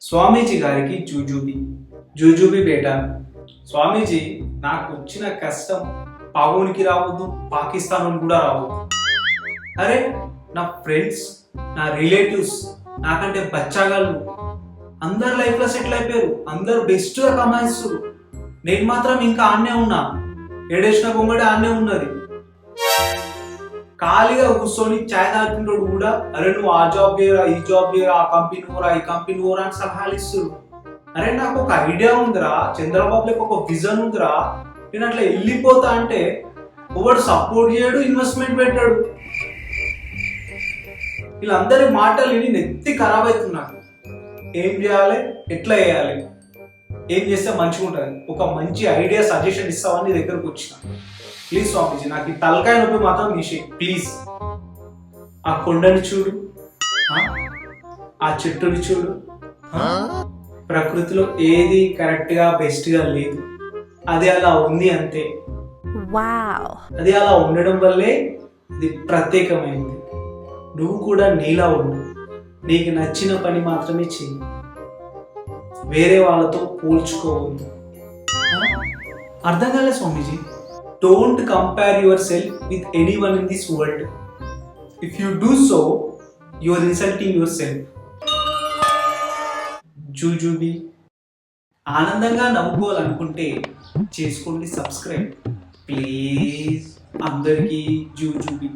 స్వామీజీ గారికి jujube. Jujube బేటా, స్వామీజీ నాకు వచ్చిన కష్టం పావునికి రావద్దు, పాకిస్తాన్ కూడా రావద్దు. అరే నా ఫ్రెండ్స్, నా రిలేటివ్స్ నాకంటే బచ్చాగాళ్ళు అందరు లైఫ్లో సెటిల్ అయిపోయారు, అందరు బెస్ట్గా కమాయిస్తారు. నేను మాత్రం ఇంకా ఆన్నే ఉన్నా, ఏడేసిన బొమ్మడి ఆన్నే ఉన్నది. ఖాళీగా కూర్చొని ఛాయ్ తాగుతుంటాడు కూడా, అరే నువ్వు ఆ జాబ్ చేయరా, ఈ జాబ్ చేయరా, ఆ కంపెనీ పోరా, ఈ కంపెనీ పోరా అని సలహాలు ఇస్తారు. అరే నాకు ఒక ఐడియా ఉందిరా, చంద్రబాబుకి ఒక విజన్ ఉందిరా, నేను అట్లా వెళ్ళిపోతా అంటే ఒకడు సపోర్ట్ చేయడు, ఇన్వెస్ట్మెంట్ పెట్టాడు. వీళ్ళందరి మాటలు విని నెత్తి ఖరాబ్ అవుతున్నాను. ఏం చేయాలి, ఎట్లా చేయాలి, ఏం చేస్తే మంచిగా ఉంటుంది, ఒక మంచి ఐడియా సజెషన్ ఇస్తావని దగ్గరకు వచ్చిన. ప్లీజ్ స్వామీజీ నాకు ఈ తలకాయ నొప్పి మాత్రం తీసేయి ప్లీజ్. ఆ కొండని చూడు, ఆ చెట్టుని చూడు, ప్రకృతిలో ఏది కరెక్ట్ గా బెస్ట్ గా లేదు, అది అలా ఉంది అంతే. అది అలా ఉండడం వల్లే ఇది ప్రత్యేకమైంది. నువ్వు కూడా నీలా ఉండు, నీకు నచ్చిన పని మాత్రమే చెయ్యి, వేరే వాళ్ళతో పోల్చుకోవద్దు. అర్థం కాలే స్వామీజీ. Don't compare yourself with anyone in this world. If you do so, you are insulting yourself. జూజూబీ. ఆనందంగా నవ్వుకోవాలనుకుంటే చేసుకోండి సబ్స్క్రైబ్ ప్లీజ్. అందరికీ జూజూబీ.